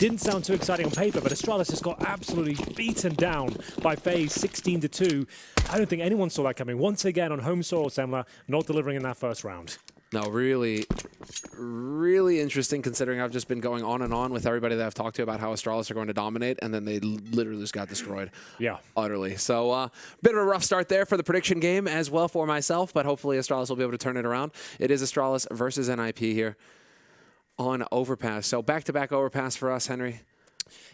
didn't sound too exciting on paper, but Astralis just got absolutely beaten down by FaZe 16-2. I don't think anyone saw that coming. Once again, on home soil, Semler not delivering in that first round. No, really, really interesting considering I've just been going on and on with everybody that I've talked to about how Astralis are going to dominate, and then they literally just got destroyed. Yeah. Utterly. So, bit of a rough start there for the prediction game as well for myself, but hopefully Astralis will be able to turn it around. It is Astralis versus NiP here on Overpass. So, back-to-back Overpass for us, Henry.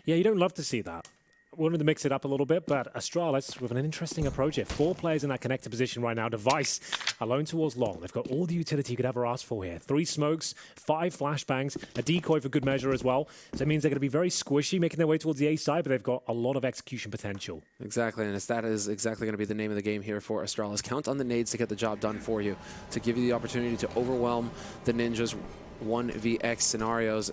Yeah, you don't love to see that. Wanted to mix it up a little bit, but Astralis with an interesting approach here. 4 players in that connector position right now. Device alone towards long. They've got all the utility you could ever ask for here. 3 smokes, 5 flashbangs, a decoy for good measure as well. So it means they're going to be very squishy, making their way towards the A side, but they've got a lot of execution potential. Exactly, and that is exactly going to be the name of the game here for Astralis. Count on the nades to get the job done for you, to give you the opportunity to overwhelm the Ninjas. 1vx scenarios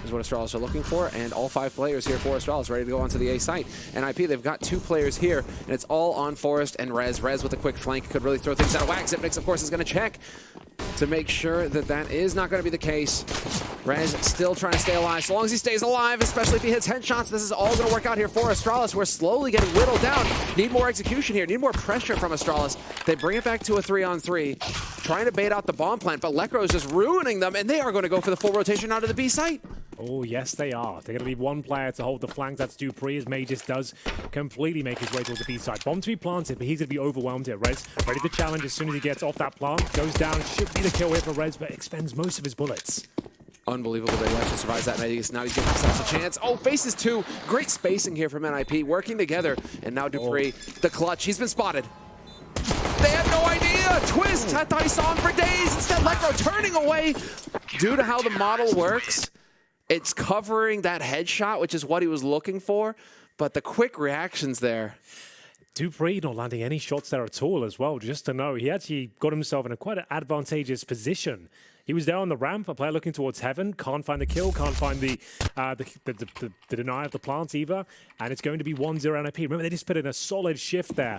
is what Astralis are looking for, and all 5 players here for Astralis ready to go onto the A site. NiP, they've got 2 players here, and it's all on Forest and Rez. Rez with a quick flank could really throw things out of whack. Xyp9x, of course, is going to check to make sure that that is not going to be the case. Rez still trying to stay alive. So long as he stays alive, especially if he hits headshots, this is all going to work out here for Astralis. We're slowly getting whittled down. Need more execution here. Need more pressure from Astralis. They bring it back to a 3-on-3, trying to bait out the bomb plant, but Lekro is just ruining them, and they are going to go for the full rotation out of the B site. Oh, yes, they are. They're going to leave 1 player to hold the flank. That's dupreeh, as May just does completely make his way towards the B side. Bomb to be planted, but he's going to be overwhelmed here. Rez ready to challenge as soon as he gets off that plant. Goes down. Should be the kill here for Rez, but expends most of his bullets. Unbelievable that he actually survives that. Now he's giving himself a chance. Oh, faces 2. Great spacing here from NiP, working together. And now dupreeh, the clutch. He's been spotted. They had no idea. Twist. I thought he saw him for days. Instead, Lekro turning away. Due to how the model works, it's covering that headshot, which is what he was looking for. But the quick reactions there. dupreeh not landing any shots there at all as well, just to know. He actually got himself in a quite an advantageous position. He was there on the ramp, a player looking towards heaven, can't find the kill, can't find the deny of the plant either, and it's going to be 1-0 NiP. Remember, they just put in a solid shift there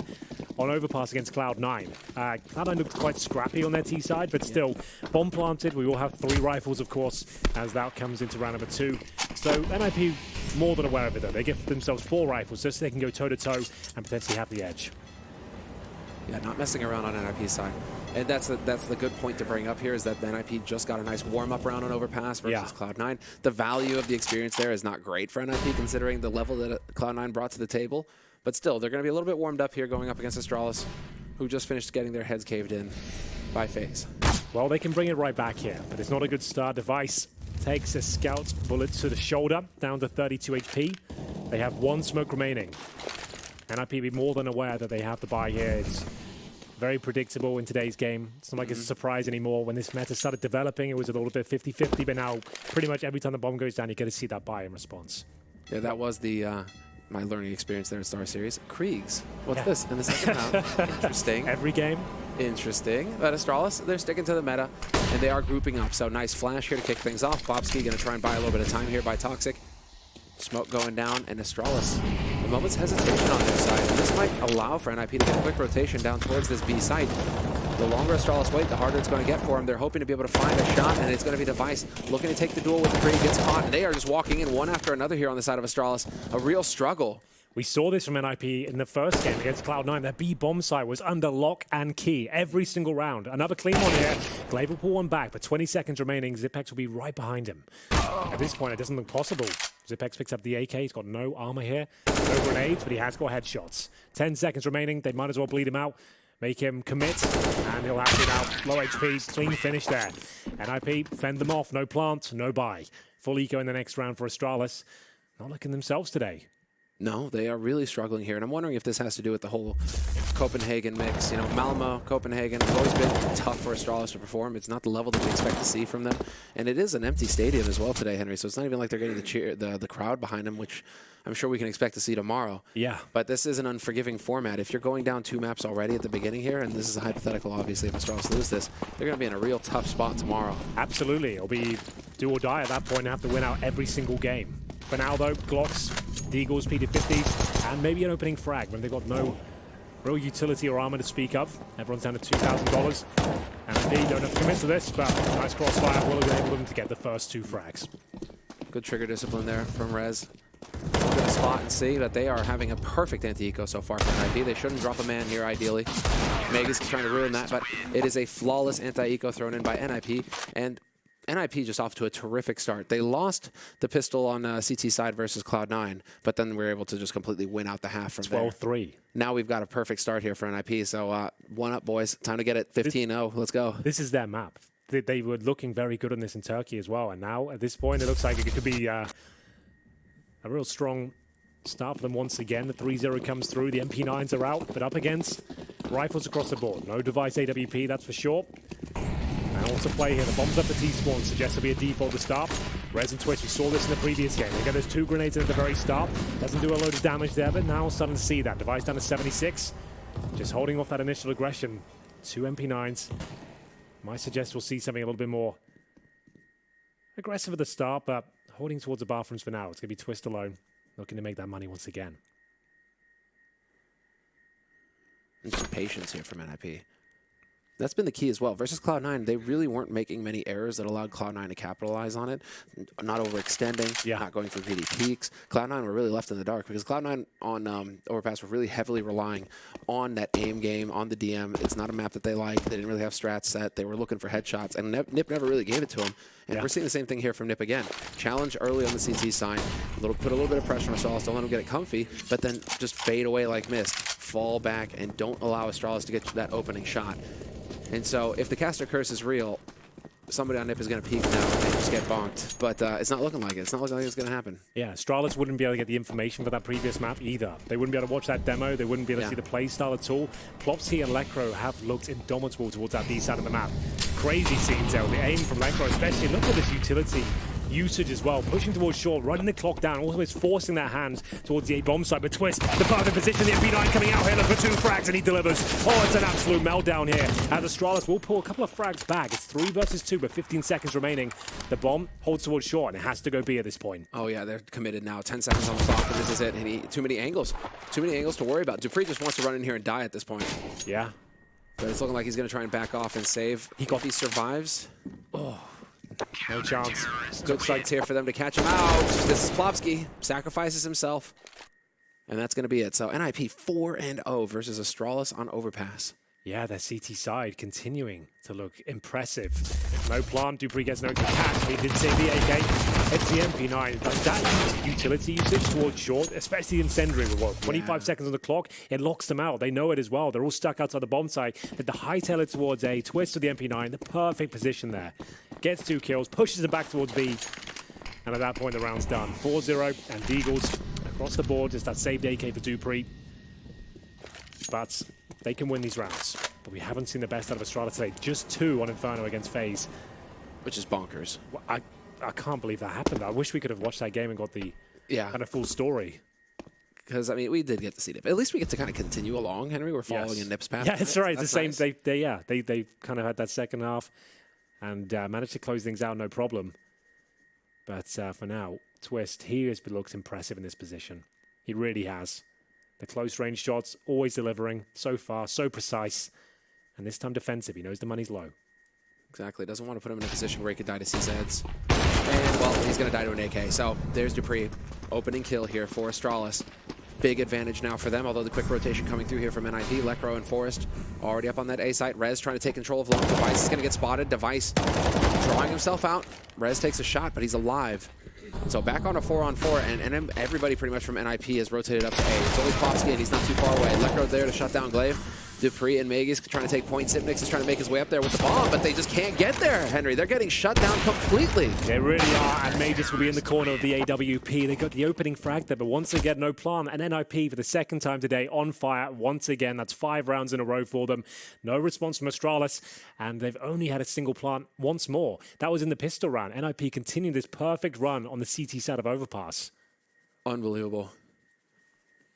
on Overpass against Cloud9. Cloud9 looked quite scrappy on their T side, but still, bomb planted. We will have 3 rifles, of course, as that comes into round number 2. So NiP more than aware of it, though. They give themselves 4 rifles just so they can go toe-to-toe and potentially have the edge. Yeah, not messing around on NiP's side. And that's the good point to bring up here, is that the NiP just got a nice warm-up round on Overpass versus Cloud9. The value of the experience there is not great for NiP, considering the level that Cloud9 brought to the table. But still, they're going to be a little bit warmed up here going up against Astralis, who just finished getting their heads caved in by FaZe. Well, they can bring it right back here, but it's not a good start. Device takes a scout bullet to the shoulder, down to 32 HP. They have 1 smoke remaining. NiP be more than aware that they have to buy here. It's very predictable in today's game. It's not like it's a surprise anymore. When this meta started developing, it was a little bit 50-50, but now pretty much every time the bomb goes down, you get to see that buy in response. Yeah, that was the my learning experience there in Star Series. Kriegs. What's this in the second round? Interesting. Every game. Interesting. But Astralis, they're sticking to the meta, and they are grouping up. So nice flash here to kick things off. Bobski going to try and buy a little bit of time here by Toxic. Smoke going down, and Astralis, a moment's hesitation on their side. And this might allow for NiP to get a quick rotation down towards this B site. The longer Astralis wait, the harder it's going to get for them. They're hoping to be able to find a shot, and it's going to be Device looking to take the duel with dupreeh, gets caught, and they are just walking in one after another here on the side of Astralis. A real struggle. We saw this from NiP in the first game against Cloud9. Their B bomb site was under lock and key every single round. Another clean one here. Glaive will pull one back, but 20 seconds remaining. Xyp9x will be right behind him. At this point, it doesn't look possible. Xyp9x picks up the AK. He's got no armor here. No grenades, but he has got headshots. 10 seconds remaining. They might as well bleed him out. Make him commit, and he'll have it out. Low HP, clean finish there. NiP fend them off. No plant, no buy. Full eco in the next round for Astralis. Not looking themselves today. No, they are really struggling here, and I'm wondering if this has to do with the whole Copenhagen mix. You know, Malmo, Copenhagen, have always been tough for Astralis to perform. It's not the level that we expect to see from them, and it is an empty stadium as well today, Henry, so it's not even like they're getting the cheer, the crowd behind them, which I'm sure we can expect to see tomorrow. Yeah. But this is an unforgiving format. If you're going down 2 maps already at the beginning here, and this is a hypothetical, obviously, if Astralis lose this, they're going to be in a real tough spot tomorrow. Absolutely. It'll be do or die at that point and have to win out every single game. For now, though, Glocks, Deagles, PD50s, and maybe an opening frag when they've got no real utility or armor to speak of. Everyone's down to $2,000. And indeed, don't have to commit to this, but nice crossfire will enable them to get the first 2 frags. Good trigger discipline there from Rez. Gonna spot and see that they are having a perfect anti-eco so far from NiP. They shouldn't drop a man here, ideally. Megas is trying to ruin that, but it is a flawless anti-eco thrown in by NiP, and NiP just off to a terrific start. They lost the pistol on CT side versus Cloud9, but then we were able to just completely win out the half from 12-3. Now we've got a perfect start here for NiP, so one up, boys. Time to get it 15-0. Let's go. This is their map. They were looking very good on this in Turkey as well, and now at this point it looks like it could be a real strong start for them once again. The 3-0 comes through, the MP9s are out, but up against rifles across the board. No device AWP, that's for sure. Now on to play here. The bombs up the T-spawn suggests it'll be a default to start. Rez and Twitch, you saw this in the previous game. They got those 2 grenades in at the very start. Doesn't do a load of damage there, but now starting to see that. Device down to 76. Just holding off that initial aggression. 2 MP9s. Might suggest we'll see something a little bit more aggressive at the start, but holding towards the bathrooms for now. It's going to be Twist alone, looking to make that money once again. And just patience here from NiP. That's been the key as well. Versus Cloud9, they really weren't making many errors that allowed Cloud9 to capitalize on it. Not overextending, not going for PD peaks. Cloud9 were really left in the dark because Cloud9 on Overpass were really heavily relying on that aim game, on the DM. It's not a map that they like. They didn't really have strats set. They were looking for headshots, and NiP never really gave it to them. And we're seeing the same thing here from NiP again. Challenge early on the CT side. Put a little bit of pressure on Astralis. Don't let them get it comfy, but then just fade away like mist. Fall back and don't allow Astralis to get that opening shot. And so if the caster curse is real, somebody on NiP is going to peek now and just get bonked. But it's not looking like it. It's not looking like it's going to happen. Yeah, Astralis wouldn't be able to get the information for that previous map either. They wouldn't be able to watch that demo. They wouldn't be able to see the play style at all. Plopsy and Lekro have looked indomitable towards that B side of the map. Crazy scenes there with the aim from Lekro, especially. Look at this utility usage as well, pushing towards short, running the clock down, almost forcing their hands towards the A bomb site. But Twist, the perfect position, the MP9 coming out here, look for 2 frags, and he delivers. Oh, it's an absolute meltdown here. As Astralis will pull a couple of frags back. It's 3 versus 2, but 15 seconds remaining. The bomb holds towards short, and it has to go B at this point. Oh yeah, they're committed now. 10 seconds on the clock, and this is it. And too many angles. Too many angles to worry about. Dupree just wants to run in here and die at this point. Yeah. But it's looking like he's going to try and back off and save. If he survives. Oh. No chance. Good sights here for them to catch him out. This is Plopsky. Sacrifices himself. And that's going to be it. So NiP 4-0 versus Astralis on Overpass. Yeah, their CT side continuing to look impressive. No plant, Dupree gets no catch. He did save the AK. It's the MP9. But that utility usage towards short, especially the incendiary with what, 25 seconds on the clock, it locks them out. They know it as well. They're all stuck outside the bomb site. But the hightailer towards A, Twist with the MP9, the perfect position there. Gets 2 kills, pushes it back towards B. And at that point, the round's done. 4-0 and Deagles across the board. Just that saved AK for Dupree. But they can win these rounds. But we haven't seen the best out of Astralis today. Just 2 on Inferno against FaZe. Which is bonkers. Well, I can't believe that happened. I wish we could have watched that game and got the kind of full story. Because, I mean, we did get to see NiP. At least we get to kind of continue along, Henry. We're following in NiP's path. Yeah, that's right. It's the same. Nice. They kind of had that second half and managed to close things out, no problem. But for now, Twist, he has looked impressive in this position. He really has. The close range shots, always delivering. So far, so precise. And this time defensive. He knows the money's low. Exactly. Doesn't want to put him in a position where he could die to CZs. And, well, he's going to die to an AK. So there's Dupree. Opening kill here for Astralis. Big advantage now for them, although the quick rotation coming through here from NiP. Lekro and Forest already up on that A site. Rez trying to take control of long. Device is going to get spotted. Device drawing himself out. Rez takes a shot, but he's alive. So back on a 4-on-4, and everybody pretty much from NiP has rotated up to A. It's only Plopsky, and he's not too far away. Lekro there to shut down Glaive. Dupree and Magus trying to take point. Sipnix is trying to make his way up there with the bomb, but they just can't get there, Henry. They're getting shut down completely. They really are, and Magus will be in the corner of the AWP. They got the opening frag there, but once again, no plan. And NiP for the second time today on fire once again. That's 5 rounds in a row for them. No response from Astralis, and they've only had a single plant once more. That was in the pistol round. NiP continuing this perfect run on the CT side of Overpass. Unbelievable.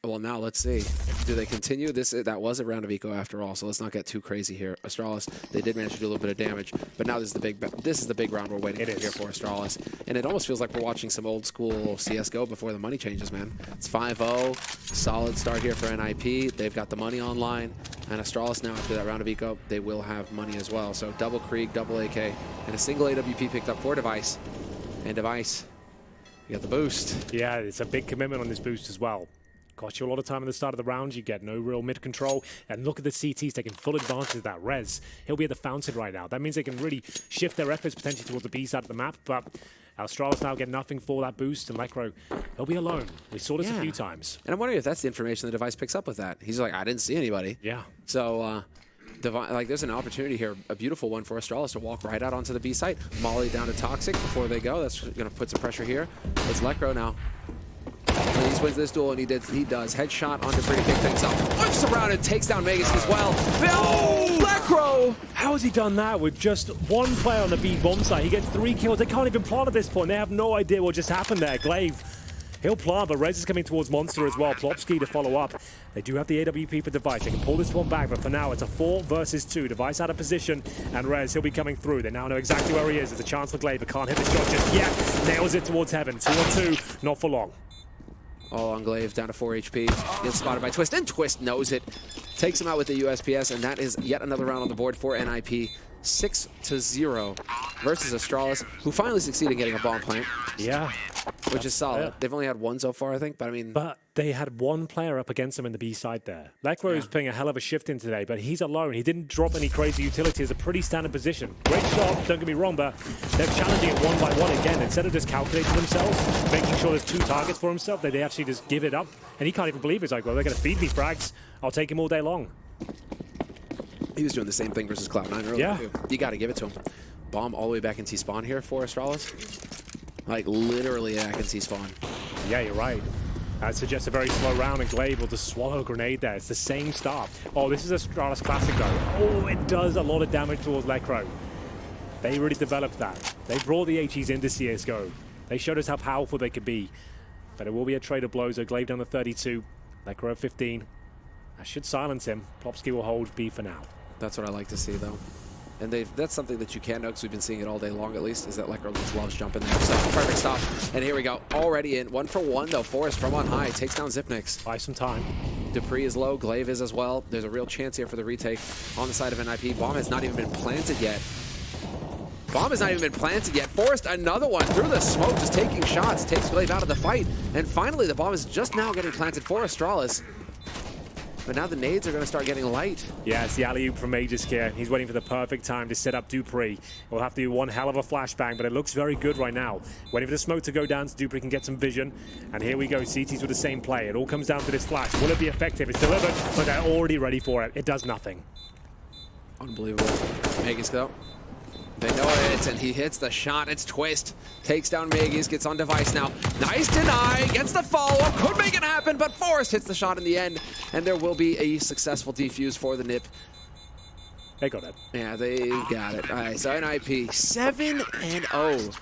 Well, now let's see. Do they continue? That was a round of eco after all, so let's not get too crazy here. Astralis, they did manage to do a little bit of damage, but now this is the big round we're waiting for here for Astralis. And it almost feels like we're watching some old school CSGO before the money changes, man. It's 5-0, solid start here for NiP. They've got the money online, and Astralis now after that round of eco, they will have money as well. So double Krieg, double AK, and a single AWP picked up for Device. And Device You got the boost. Yeah, it's a big commitment on this boost as well. Cost you a lot of time at the start of the round. You get no real mid control. And look at the CTs taking full advantage of that res. He'll be at the fountain right now. That means they can really shift their efforts potentially towards the B side of the map. But Astralis now get nothing for that boost. And Lekro, he'll be alone. We saw this a few times. And I'm wondering if that's the information the device picks up with that. He's like, I didn't see anybody. Yeah. So, there's an opportunity here, a beautiful one for Astralis to walk right out onto the B site. Molly down to Toxic before they go. That's going to put some pressure here. It's Lekro now. He wins this duel, and he does. Headshot on Dupree to kick things off. Whips around and takes down Magus as well. Oh, Lekro! How has he done that with just one player on the B bomb site? He gets 3 kills. They can't even plant at this point. They have no idea what just happened there. Glaive, he'll plant, but Rez is coming towards Monster as well. Plopsky to follow up. They do have the AWP for Device. They can pull this one back, but for now, it's a 4 versus 2. Device out of position, and Rez, he'll be coming through. They now know exactly where he is. There's a chance for Glaive, but can't hit the shot just yet. Nails it towards Heaven. 2 on 2, not for long. All on Glaive, down to 4 HP. Gets spotted by Twist, and Twist knows it. Takes him out with the USPS, and that is yet another round on the board for NiP. 6-0 versus Astralis, who finally succeeded in getting a bomb plant. Yeah. Which is solid. Yeah. They've only had one so far, I think, but I mean... But they had one player up against them in the B side there. Lekro is putting a hell of a shift in today, but he's alone. He didn't drop any crazy utility. It's a pretty standard position. Great shot, don't get me wrong, but they're challenging it one by one again. Instead of just calculating themselves, making sure there's 2 targets for himself, they actually just give it up. And he can't even believe it. He's like, well, they're going to feed me frags. I'll take him all day long. He was doing the same thing versus Cloud9 earlier, too. You got to give it to him. Bomb all the way back in T-spawn here for Astralis. Like, literally back in T-spawn. Yeah, you're right. That suggests a very slow round, and Glaive will just swallow a grenade there. It's the same start. Oh, this is Astralis Classic, though. Oh, it does a lot of damage towards Lekro. They really developed that. They brought the HEs into CSGO. They showed us how powerful they could be. But it will be a trade of blows. So Glaive down to 32. Lekro at 15. That should silence him. Plopsky will hold B for now. That's what I like to see, though. And that's something that you can know, because we've been seeing it all day long, at least, is that Lekro just loves jumping there. So, perfect stop. And here we go. Already in. 1 for 1, though. Forrest from on high takes down Zipnix. Buy some time. Dupree is low. Glaive is as well. There's a real chance here for the retake on the side of NiP. Bomb has not even been planted yet. Bomb has not even been planted yet. Forrest, another one through the smoke, just taking shots. Takes Glaive out of the fight. And finally, the bomb is just now getting planted for Astralis. But now the nades are going to start getting light. Yeah, it's the alley-oop from Aegis here. He's waiting for the perfect time to set up Dupree. We'll have to do one hell of a flashbang, but it looks very good right now. Waiting for the smoke to go down so Dupree can get some vision. And here we go, CT's with the same play. It all comes down to this flash. Will it be effective? It's delivered, but they're already ready for it. It does nothing. Unbelievable. Magus, though. They know it, and he hits the shot. It's Twist. Takes down Magus, gets on Device now. Nice deny, gets the follow-up. Could make it happen, but Forrest hits the shot in the end. And there will be a successful defuse for the NiP. They got it. Yeah, they got it. All right, so NiP 7-0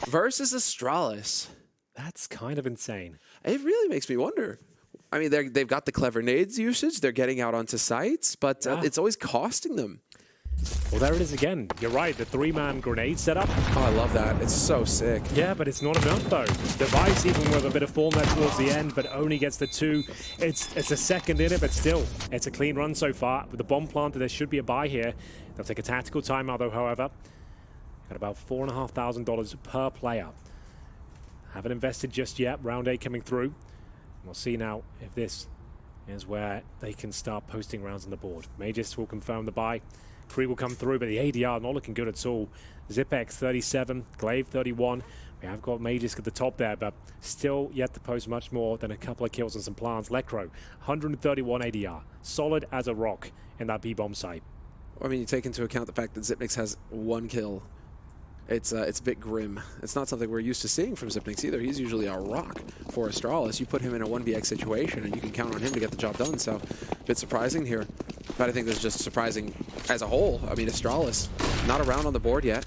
versus Astralis. That's kind of insane. It really makes me wonder. I mean, they've got the clever nades usage. They're getting out onto sites, but it's always costing them. Well, there it is again. You're right, the 3-man grenade setup. Oh, I love that. It's so sick. Yeah, but it's not enough, though. Device, even with a bit of form there towards the end, but only gets the 2. It's a second in it, but still, it's a clean run so far. With the bomb planted, there should be a buy here. They'll take a tactical timeout, though, however. At about $4,500 per player. Haven't invested just yet. Round 8 coming through. And we'll see now if this is where they can start posting rounds on the board. Magis will confirm the buy. Kree will come through, but the ADR not looking good at all. Zipex 37, Glaive 31. We have got Magisk at the top there, but still yet to post much more than a couple of kills and some plants. Lekro, 131 ADR. Solid as a rock in that B-bomb site. I mean, you take into account the fact that Zipnix has 1 kill. It's a bit grim. It's not something we're used to seeing from Zipnix either. He's usually a rock for Astralis. You put him in a 1vx situation and you can count on him to get the job done. So a bit surprising here. But I think this is just surprising as a whole. I mean, Astralis not around on the board yet.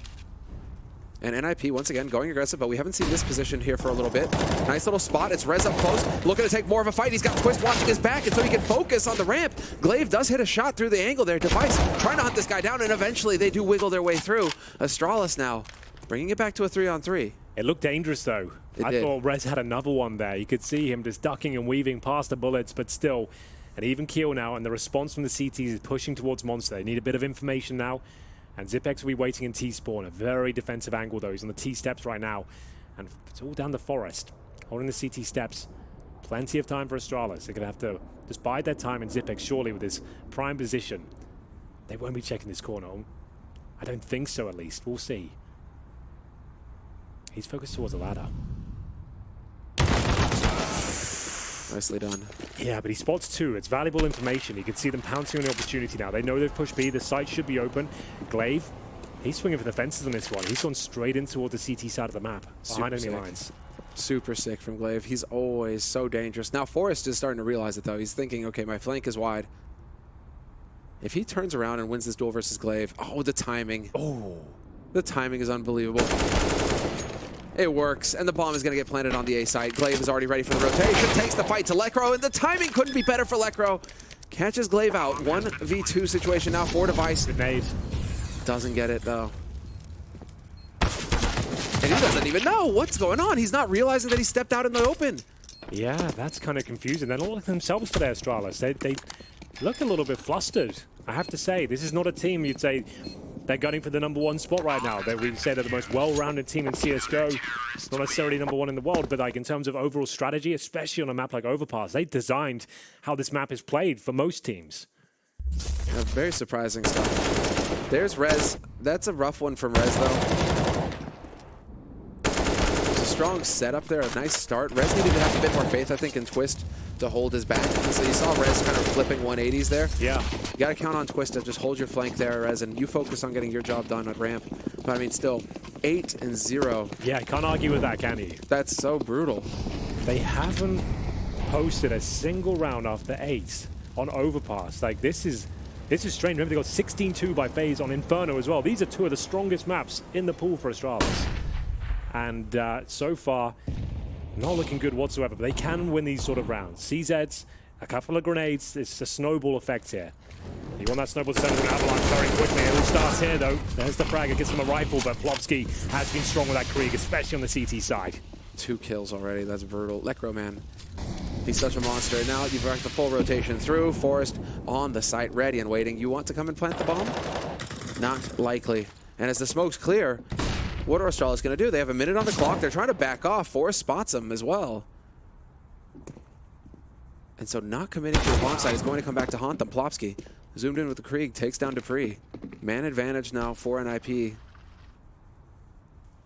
And NiP, once again, going aggressive, but we haven't seen this position here for a little bit. Nice little spot. It's Rez up close, looking to take more of a fight. He's got Twist watching his back, and so he can focus on the ramp. Glaive does hit a shot through the angle there. Device trying to hunt this guy down, and eventually they do wiggle their way through. Astralis now bringing it back to a 3-on-3. It looked dangerous, though. I thought Rez had another one there. You could see him just ducking and weaving past the bullets, but still, an even kill now, and the response from the CTs is pushing towards Monster. They need a bit of information now. And Zipex will be waiting in T-spawn. A very defensive angle, though. He's on the T-steps right now. And it's all down the forest, holding the CT steps. Plenty of time for Astralis. They're going to have to just bide their time in Zipex, surely, with this prime position. They won't be checking this corner. I don't think so, at least. We'll see. He's focused towards the ladder. Nicely done. Yeah, but he spots two. It's valuable information. You can see them pouncing on the opportunity now. They know they've pushed B. The site should be open. Glaive, he's swinging for the fences on this one. He's gone straight in toward the CT side of the map, behind enemy lines. Super sick from Glaive. He's always so dangerous. Now Forrest is starting to realize it, though. He's thinking, okay, my flank is wide. If he turns around and wins this duel versus Glaive, oh, the timing. Oh, the timing is unbelievable. It works, and the bomb is going to get planted on the A site. Glaive is already ready for the rotation, takes the fight to Lekro, and the timing couldn't be better for Lekro. Catches Glaive out. 1v2 situation now for Device. Grenade. Doesn't get it, though. And he doesn't even know what's going on. He's not realizing that he stepped out in the open. Yeah, that's kind of confusing. They're not looking themselves today, Astralis. They look a little bit flustered, I have to say. This is not a team you'd say they're gunning for the #1 spot right now. We'd say they're the most well-rounded team in CSGO. Not necessarily #1 in the world, but like in terms of overall strategy, especially on a map like Overpass, they designed how this map is played for most teams. Yeah, very surprising stuff. There's Rez. That's a rough one from Rez, though. Strong setup there, a nice start. Rez needed to have a bit more faith, I think, in Twist to hold his back. And so you saw Rez kind of flipping 180s there. Yeah. You got to count on Twist to just hold your flank there, Rez, and you focus on getting your job done at ramp. But I mean, still, 8-0. Yeah, can't argue with that, can you? That's so brutal. They haven't posted a single round after 8 on Overpass. Like, this is strange. Remember, they got 16-2 by FaZe on Inferno as well. These are two of the strongest maps in the pool for Astralis. And so far, not looking good whatsoever, but they can win these sort of rounds. CZs, a couple of grenades, it's a snowball effect here. You want that snowball to send an avalanche very quickly. It all starts here, though. There's the frag, it gets him a rifle, but Plopsky has been strong with that Krieg, especially on the CT side. 2 kills already, that's brutal. Lekro, man, he's such a monster. Now you've got the full rotation through. Forrest on the site, ready and waiting. You want to come and plant the bomb? Not likely. And as the smoke's clear, what are Astralis going to do? They have a minute on the clock. They're trying to back off. Forrest spots him as well. And so not committing to the bomb site is going to come back to haunt them. Plopsky zoomed in with the Krieg, takes down Dupree. Man advantage now for NiP.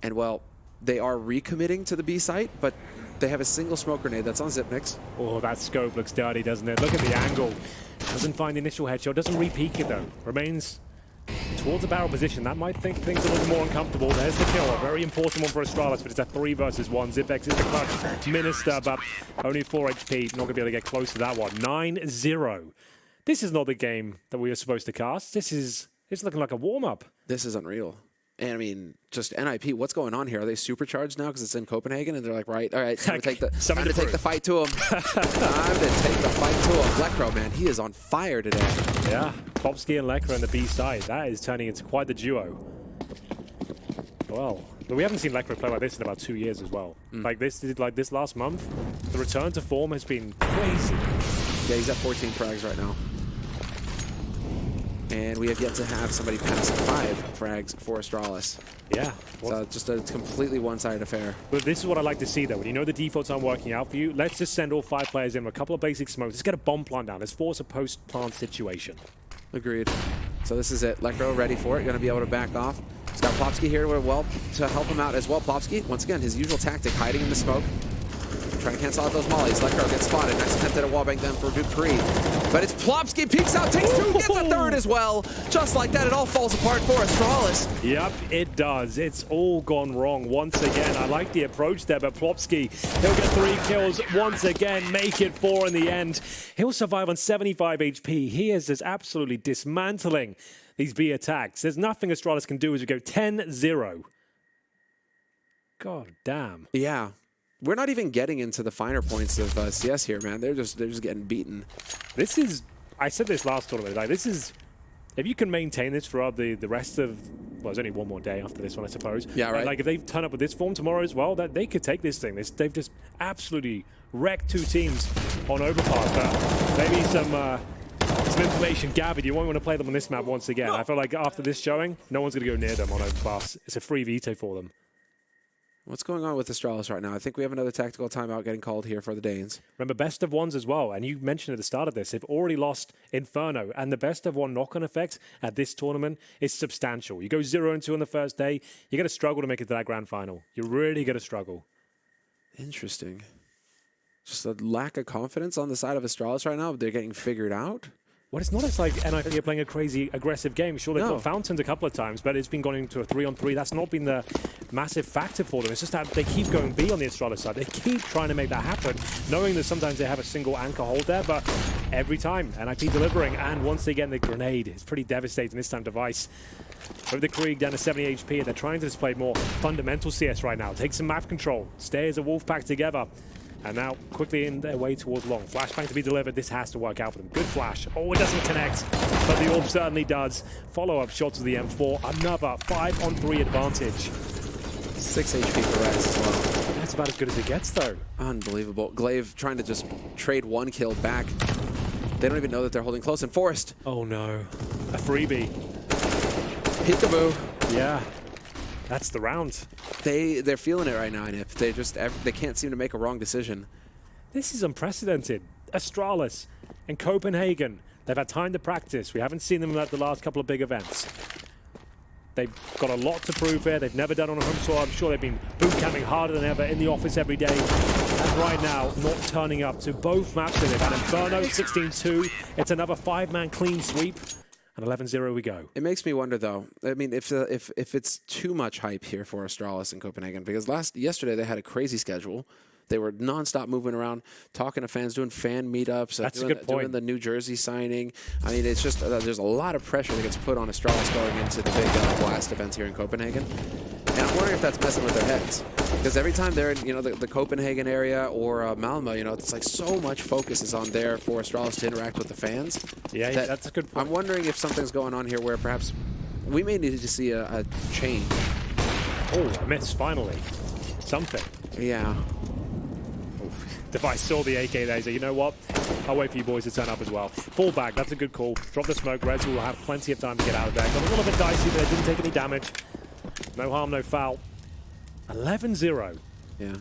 And well, they are recommitting to the B site, but they have a single smoke grenade that's on Zipnix. Oh, that scope looks dirty, doesn't it? Look at the angle. Doesn't find the initial headshot, doesn't re-peek it though. Remains towards the barrel position. That might think things a little more uncomfortable. There's the kill. A very important one for Astralis, but it's a 3 versus 1. Zipex is the clutch minister, but only 4 HP. Not going to be able to get close to that one. 9-0. This is not the game that we were supposed to cast. It's looking like a warm-up. This is unreal. And I mean, just NiP, what's going on here? Are they supercharged now because it's in Copenhagen? And they're like, right, all right, time to take the fight to him. Time to take the fight to him. Lekro, man, he is on fire today. Yeah, Plopsky and Lekro on the B side. That is turning into quite the duo. Well, we haven't seen Lekro play like this in about 2 years as well. Like this last month, the return to form has been crazy. Yeah, he's at 14 frags right now. And we have yet to have somebody pass 5 frags for Astralis. Yeah. So just a completely one-sided affair. But this is what I like to see, though. When you know the defaults aren't working out for you, let's just send all 5 players in with a couple of basic smokes. Let's get a bomb plant down. Let's force a post-plant situation. Agreed. So this is it. Lekro ready for it. Going to be able to back off. He's got Plopsky here to help him out as well. Plopsky, once again, his usual tactic, hiding in the smoke. Trying to cancel out those mollies. Lekro gets spotted. Nice attempt at a wallbang then for Dupree. But it's Plopsky, peeks out, takes 2, gets a 3rd as well. Just like that, it all falls apart for Astralis. Yep, it does. It's all gone wrong once again. I like the approach there, but Plopsky, he'll get 3 kills once again, make it 4 in the end. He'll survive on 75 HP. He is just absolutely dismantling these B attacks. There's nothing Astralis can do as we go 10-0. God damn. Yeah. We're not even getting into the finer points of CS here, man. They're just getting beaten. This is, I said this last tournament, like this is, if you can maintain this throughout the rest of, well, there's only one more day after this one, I suppose. Yeah, right. And like if they turn up with this form tomorrow as well, that they could take this thing. They've just absolutely wrecked 2 teams on Overpass. Maybe some information gathered. You won't want to play them on this map once again. I feel like after this showing, no one's going to go near them on Overpass. It's a free veto for them. What's going on with Astralis right now? I think we have another tactical timeout getting called here for the Danes. Remember, best of ones as well. And you mentioned at the start of this, they've already lost Inferno. And the best of one knock-on effect at this tournament is substantial. You go 0-2 on the first day, you're going to struggle to make it to that grand final. You're really going to struggle. Interesting. Just a lack of confidence on the side of Astralis right now. They're getting figured out. Well, it's not as like NiP are playing a crazy aggressive game. Sure, they've got fountains a couple of times, but it's been going into a 3-on-3. That's not been the massive factor for them. It's just that they keep going B on the Astralis side. They keep trying to make that happen, knowing that sometimes they have a single anchor hold there, but every time, NiP delivering. And once they get the grenade, it's pretty devastating this time. Device over the Krieg down to 70 HP, and they're trying to display more fundamental CS right now. Take some map control, stay as a wolf pack together. And now quickly in their way towards long. Flashbang to be delivered. This has to work out for them. Good flash. Oh, it doesn't connect, but the orb certainly does. Follow-up shots of the M4. Another 5-on-3 advantage. 6 HP for Res as well. That's about as good as it gets, though. Unbelievable. Glaive trying to just trade one kill back. They don't even know that they're holding close. And Forrest. Oh, no. A freebie. Peekaboo. Yeah. That's the round. They're feeling it right now, NiP. They can't seem to make a wrong decision. This is unprecedented. Astralis and Copenhagen. They've had time to practice. We haven't seen them at the last couple of big events. They've got a lot to prove here. They've never done on a home soil. I'm sure they've been boot camping harder than ever in the office every day. And right now, not turning up to both maps. They've had Inferno 16-2. It's another 5-man clean sweep. And 11-0 we go. It makes me wonder, though. I mean, if it's too much hype here for Astralis and Copenhagen, because yesterday they had a crazy schedule. They were nonstop moving around, talking to fans, doing fan meetups. That's a good point. Doing the New Jersey signing. I mean, it's just there's a lot of pressure that gets put on Astralis going into the big blast events here in Copenhagen. And I'm wondering if that's messing with their heads. Because every time they're in, the Copenhagen area or Malmö, it's like so much focus is on there for Astralis to interact with the fans. Yeah, that's a good point. I'm wondering if something's going on here where perhaps we may need to see a change. Oh, I missed, finally. Something. Yeah. Device saw the AK there, so you know what? I'll wait for you boys to turn up as well. Fall back, that's a good call. Drop the smoke, Reds will have plenty of time to get out of there. Got a little bit dicey, but they didn't take any damage. No harm, no foul. 11-0. Yeah.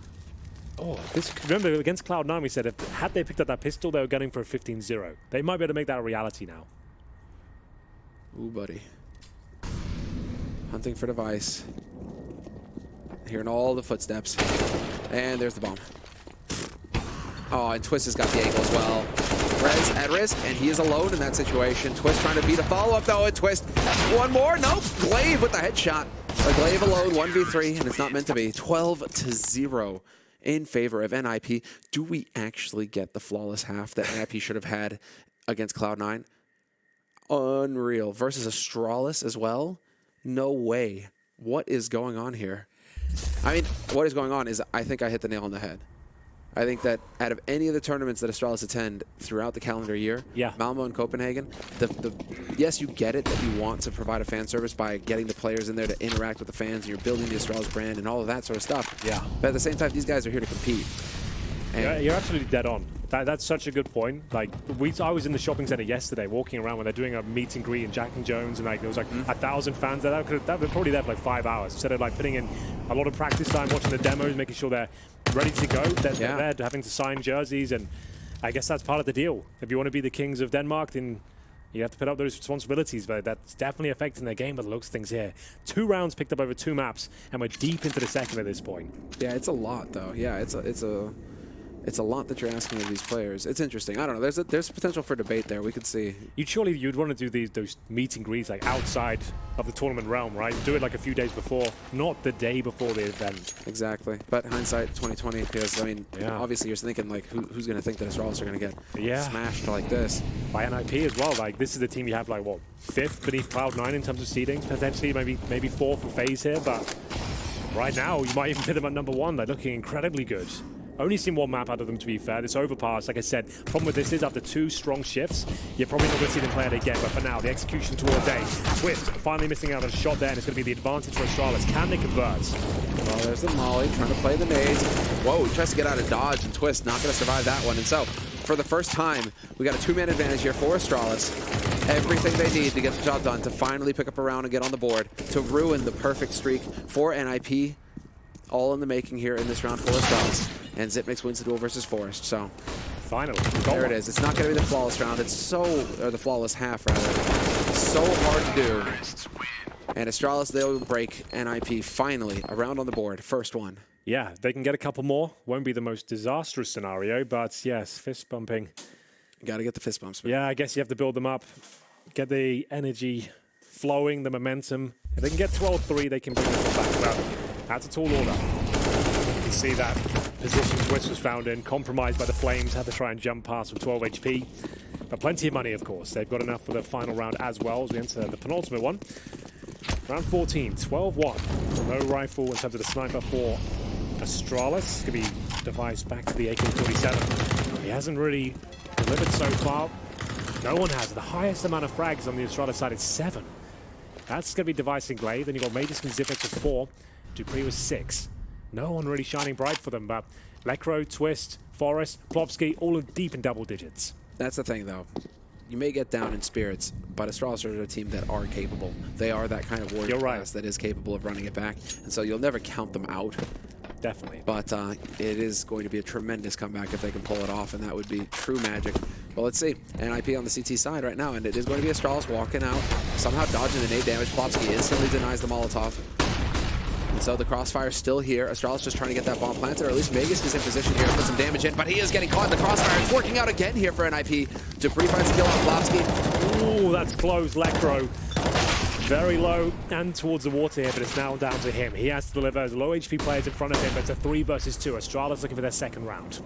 Oh, remember against Cloud9 we said had they picked up that pistol, they were gunning for a 15-0. They might be able to make that a reality now. Ooh, buddy. Hunting for Device. Hearing all the footsteps. And there's the bomb. Oh, and Twist has got the angle as well. Rez at risk, and he is alone in that situation. Twist trying to beat a follow-up, though, and Twist. One more? Nope. Glaive with the headshot. A Glaive alone, 1v3, and it's not meant to be. 12-0 in favor of NiP. Do we actually get the flawless half that NiP should have had against Cloud9? Unreal. Versus Astralis as well? No way. What is going on here? I mean, what is going on is I think I hit the nail on the head. I think that out of any of the tournaments that Astralis attend throughout the calendar year, Malmö and Copenhagen, yes, you get it that you want to provide a fan service by getting the players in there to interact with the fans, and you're building the Astralis brand and all of that sort of stuff. Yeah. But at the same time, these guys are here to compete. And you're absolutely dead on. That's such a good point. Like, I was in the shopping center yesterday, walking around when they're doing a meet and greet in Jack and Jones, and like there was like 1,000 fans there. That were probably there for like 5 hours. Instead of like putting in a lot of practice time, watching the demos, making sure they're ready to go. They're there, having to sign jerseys, and I guess that's part of the deal. If you want to be the kings of Denmark, then you have to put up those responsibilities. But that's definitely affecting their game. But the looks of things here, 2 rounds picked up over 2 maps, and we're deep into the second at this point. Yeah, it's a lot though. Yeah, it's a lot that you're asking of these players. It's interesting. I don't know. There's potential for debate there. We could see. You'd want to do those meet and greets like outside of the tournament realm, right? Do it like a few days before, not the day before the event. Exactly. But hindsight 2020, because I mean, obviously you're thinking like, who's going to think that Astralis are going to get smashed like this by NiP as well? Like this is the team you have like what 5th beneath Cloud9 in terms of seedings, potentially maybe 4th for FaZe here, but right now you might even put them at number 1. They're looking incredibly good. Only seen 1 map out of them, to be fair. This Overpass, like I said, problem with this is after 2 strong shifts, you're probably not going to see them play it again. But for now, the execution towards A. Twist finally missing out on a shot there, and it's going to be the advantage for Astralis. Can they convert? Well, there's the Molly trying to play the nades. Whoa, he tries to get out of dodge, and Twist not going to survive that one. And so, for the first time, we got a 2-man advantage here for Astralis. Everything they need to get the job done, to finally pick up a round and get on the board, to ruin the perfect streak for NiP. all in the making here in this round for Astralis. And Zipmix wins the duel versus Forest. So Finally, there it is. It's not going to be the flawless round. It's so, or the flawless half rather. It's so hard to do. And Astralis, they'll break NiP finally. A round on the board. First one. Yeah, they can get a couple more. Won't be the most disastrous scenario, but yes, fist bumping. Got to get the fist bumps. Man. Yeah, I guess you have to build them up. Get the energy flowing, the momentum. If they can get 12-3, they can bring it back around. That's a tall order. You can see that position Twist was found in, compromised by the Flames, had to try and jump past with 12 HP. But plenty of money, of course. They've got enough for the final round as well as we enter the penultimate one. Round 14, 12-1. No rifle in terms of the sniper for Astralis. Going to be devised back to the AK-47. He hasn't really delivered so far. No one has. The highest amount of frags on the Astralis side is 7. That's going to be devised in Glaive. Then you've got Magus and Zipmix with 4. Dupree was 6. No one really shining bright for them, but Lekro, Twist, Forest, Plopsky, all are deep in double digits. That's the thing, though. You may get down in spirits, but Astralis are a team that are capable. They are that kind of warrior class that is capable of running it back, and so you'll never count them out. Definitely. But it is going to be a tremendous comeback if they can pull it off, and that would be true magic. Well, let's see. NiP on the CT side right now, and it is going to be Astralis walking out, somehow dodging the nade damage. Plopsky instantly denies the Molotov. And so the crossfire still here. Astralis just trying to get that bomb planted, or at least Magus is in position here to put some damage in, but he is getting caught in the crossfire. It's working out again here for NiP. Dupree finds a kill on Plopsky. Ooh, that's close. Lekro very low and towards the water here, but it's now down to him. He has to deliver as low HP players in front of him. It's a 3 versus 2. Astralis looking for their second round.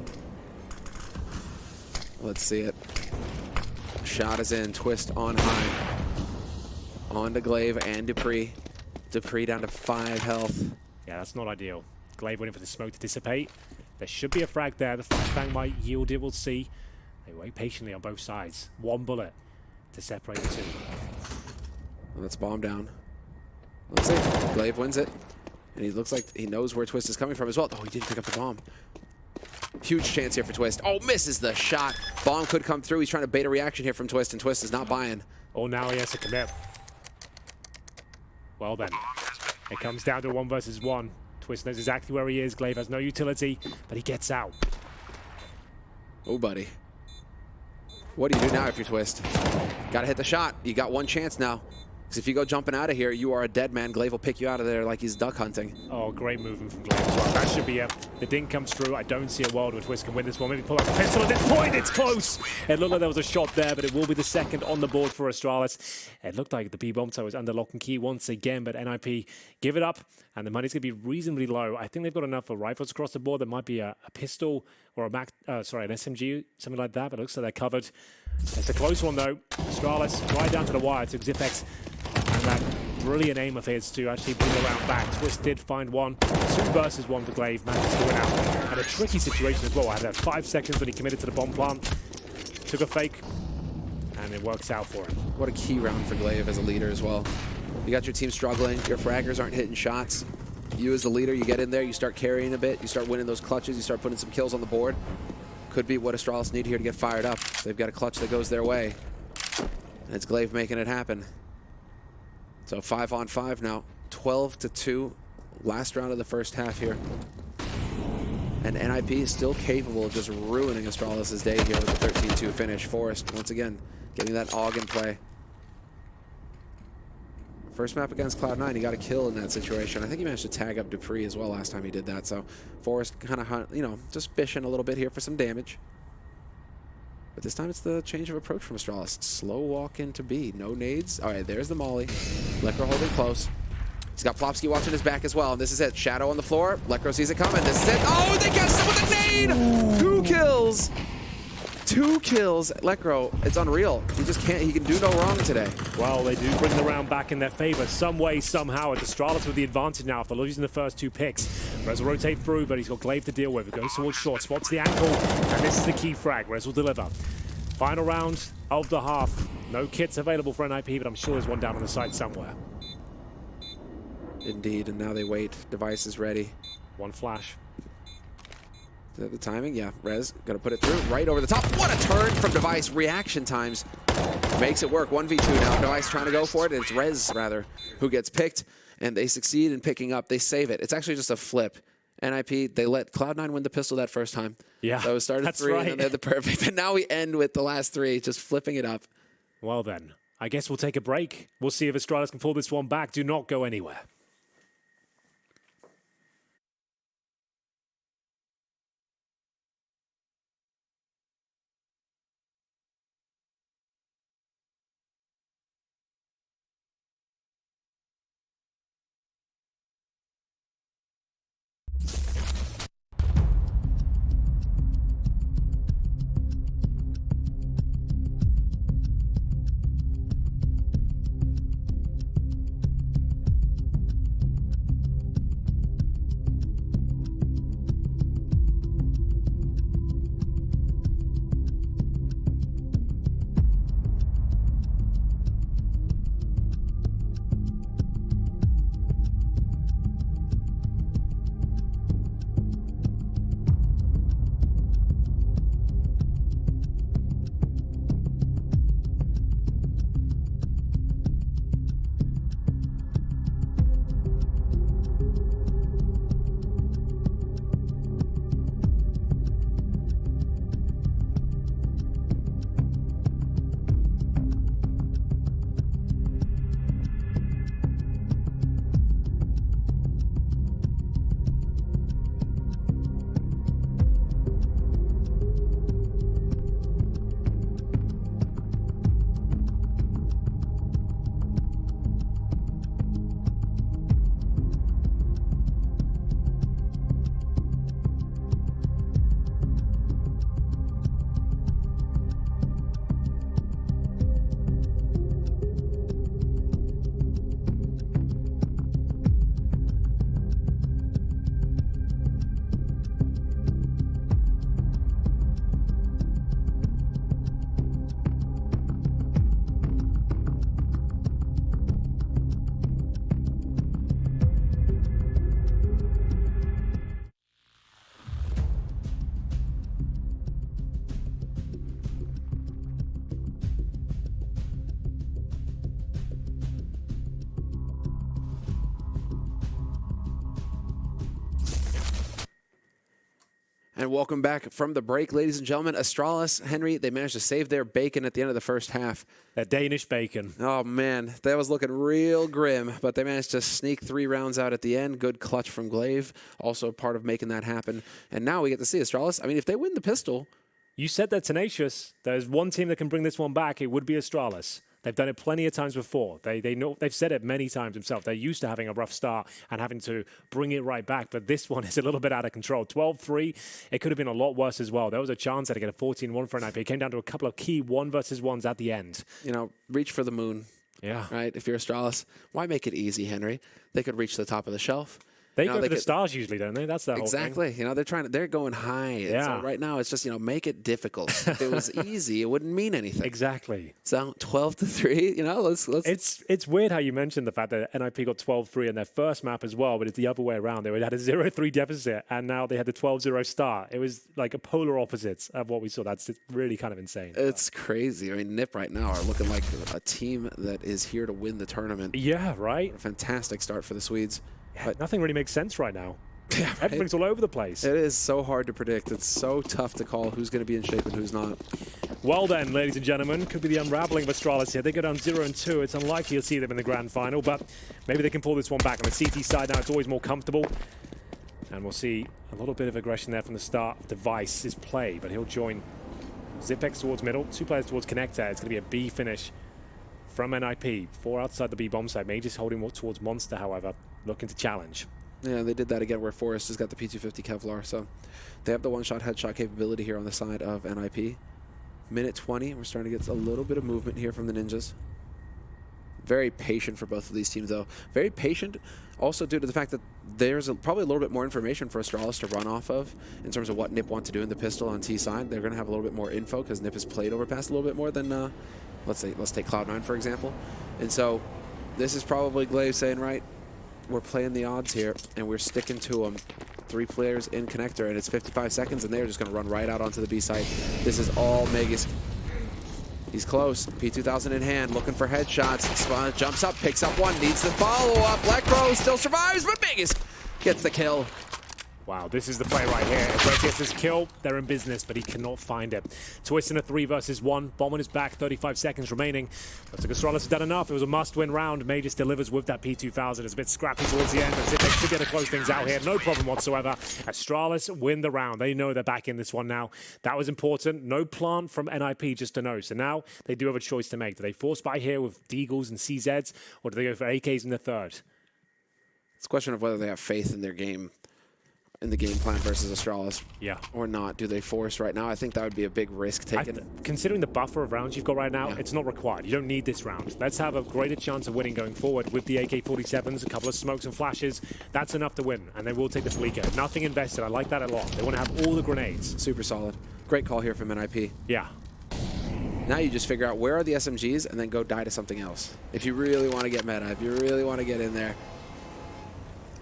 Let's see it. Shot is in. Twist on high. On to Glaive and Dupree. Dupree down to 5 health. Yeah, that's not ideal. Glaive waiting for the smoke to dissipate. There should be a frag there. The flashbang might yield it. We'll see. They wait patiently on both sides. 1 bullet to separate the 2. Let's bomb down. Let's see. Glaive wins it. And he looks like he knows where Twist is coming from as well. Oh, he didn't pick up the bomb. Huge chance here for Twist. Oh, misses the shot. Bomb could come through. He's trying to bait a reaction here from Twist, and Twist is not buying. Oh, now he has to commit. Well then, it comes down to 1 versus 1. Twist knows exactly where he is. Glaive has no utility, but he gets out. Oh, buddy. What do you do now if you're Twist? Gotta hit the shot. You got 1 chance now. Because if you go jumping out of here, you are a dead man. Glaive will pick you out of there like he's duck hunting. Oh, great movement from Glaive as well. That should be it. The dink comes through. I don't see a world where Twist can win this one. Maybe pull out the pistol at this point. It's close. It looked like there was a shot there, but it will be the second on the board for Astralis. It looked like the B-bomb tower was under lock and key once again, but NiP give it up, and the money's going to be reasonably low. I think they've got enough for rifles across the board. There might be a pistol or an SMG, something like that, but it looks like they're covered. It's a close one, though. Astralis right down to the wire. Took Zipmix and that brilliant aim of his to actually bring the round back. Twist did find 1. 2 versus 1 for Glaive. Managed to win out. Had a tricky situation as well. I had that 5 seconds when he committed to the bomb plant. Took a fake, and it works out for him. What a key round for Glaive as a leader as well. You got your team struggling. Your fraggers aren't hitting shots. You as the leader, you get in there, you start carrying a bit, you start winning those clutches, you start putting some kills on the board. Could be what Astralis need here to get fired up. They've got a clutch that goes their way. And it's Glaive making it happen. So 5 on 5 now. 12-2. Last round of the first half here. And NiP is still capable of just ruining Astralis' day here with the 13-2 finish. Forest, once again, getting that AUG in play. First map against Cloud9, he got a kill in that situation. I think he managed to tag up Dupree as well last time he did that. So Forest kind of, you know, just fishing a little bit here for some damage. But this time it's the change of approach from Astralis. Slow walk into B. No nades. All right, there's the molly. Lekro holding close. He's got Plopsky watching his back as well. And this is it. Shadow on the floor. Lekro sees it coming. This is it. Oh, they catch him with a nade! 2 kills! 2 kills. Lekro, it's unreal. He just can't, he can do no wrong today. Well, they do bring the round back in their favor some way, somehow. It's Astralis with the advantage now after losing the first 2 picks. Rez will rotate through, but he's got Glaive to deal with. It goes towards short, spots the ankle, and this is the key frag. Rez will deliver. Final round of the half. No kits available for NiP, but I'm sure there's one down on the side somewhere. Indeed, and now they wait. Device is ready. 1 flash. Is that the timing? Yeah, Rez gonna put it through right over the top. What a turn from Device. Reaction times makes it work. 1v2 now. Device trying to go for it. It's Rez, rather, who gets picked, and they succeed in picking up. They save it. It's actually just a flip. NiP, they let Cloud9 win the pistol that first time. Yeah, So it started that's 3, right. and then they had the perfect. And now we end with the last 3, just flipping it up. Well then, I guess we'll take a break. We'll see if Astralis can pull this one back. Do not go anywhere. And welcome back from the break, ladies and gentlemen. Astralis, Henry, they managed to save their bacon at the end of the first half. That Danish bacon. Oh, man, that was looking real grim, but they managed to sneak 3 rounds out at the end. Good clutch from Glaive, also part of making that happen. And now we get to see Astralis. I mean, if they win the pistol... You said they're tenacious. There's one team that can bring this one back. It would be Astralis. They've done it plenty of times before. They know, they've said it many times themselves. They're used to having a rough start and having to bring it right back. But this one is a little bit out of control. 12-3, it could have been a lot worse as well. There was a chance to get a 14-1 for NiP. It came down to a couple of key 1-versus-1s at the end. You know, reach for the moon. Yeah. Right? If you're Astralis, why make it easy, Henry? They could reach the top of the shelf. They go for the stars usually, don't they? That's the whole thing. Exactly. You know, they're going high. Yeah. So right now, it's just, make it difficult. If it was easy, it wouldn't mean anything. Exactly. So 12-3, let's. It's weird how you mentioned the fact that NiP got 12-3 in their first map as well, but it's the other way around. They had a 0-3 deficit, and now they had the 12-0 start. It was like a polar opposite of what we saw. That's really kind of insane. It's crazy. I mean, NiP right now are looking like a team that is here to win the tournament. Yeah, right. A fantastic start for the Swedes. Yeah, but nothing really makes sense right now. Yeah, right? Everything's all over the place. It is so hard to predict. It's so tough to call who's going to be in shape and who's not. Well then, ladies and gentlemen, could be the unraveling of Astralis here. They go down 0-2. It's unlikely to see them in the grand final, but maybe they can pull this one back. On the CT side now, it's always more comfortable. And we'll see a little bit of aggression there from the start of Device's play, but he'll join Zipex towards middle, 2 players towards Connector. It's going to be a B finish from NiP. 4 outside the B bomb side. Major's holding more towards Monster, however, looking to challenge. Yeah, they did that again where Forrest has got the P250 Kevlar, so they have the one-shot headshot capability here on the side of NiP. Minute 20, we're starting to get a little bit of movement here from the Ninjas. Very patient for both of these teams, though. Very patient also due to the fact that there's probably a little bit more information for Astralis to run off of in terms of what NiP want to do in the pistol on T side. They're going to have a little bit more info because NiP has played Overpass a little bit more than, let's take Cloud9, for example. And so this is probably Glaive saying, right, we're playing the odds here, and we're sticking to them. 3 players in connector, and it's 55 seconds, and they're just going to run right out onto the B site. This is all Megas. He's close. P2000 in hand, looking for headshots. Spawn jumps up, picks up one, needs the follow-up. Black Crow still survives, but Megas gets the kill. Wow, this is the play right here. If Red gets his kill, they're in business, but he cannot find it. Twist in a 3 versus 1. Bomb on his back, 35 seconds remaining. Looks like Astralis has done enough. It was a must-win round. May just delivers with that P2000. It's a bit scrappy towards the end. They should get to close things out here. No problem whatsoever. Astralis win the round. They know they're back in this one now. That was important. No plant from NiP, just to know. So now they do have a choice to make. Do they force buy here with Deagles and CZs, or do they go for AKs in the third? It's a question of whether they have faith in their game, in the game plan versus Astralis, or not. Do they force right now? I think that would be a big risk taken. Considering the buffer of rounds you've got right now, it's not required. You don't need this round. Let's have a greater chance of winning going forward with the AK-47s, a couple of smokes and flashes. That's enough to win, and they will take the Fleeker. Nothing invested. I like that a lot. They want to have all the grenades. Super solid. Great call here from NiP. Yeah. Now you just figure out where are the SMGs and then go die to something else. If you really want to get meta, if you really want to get in there.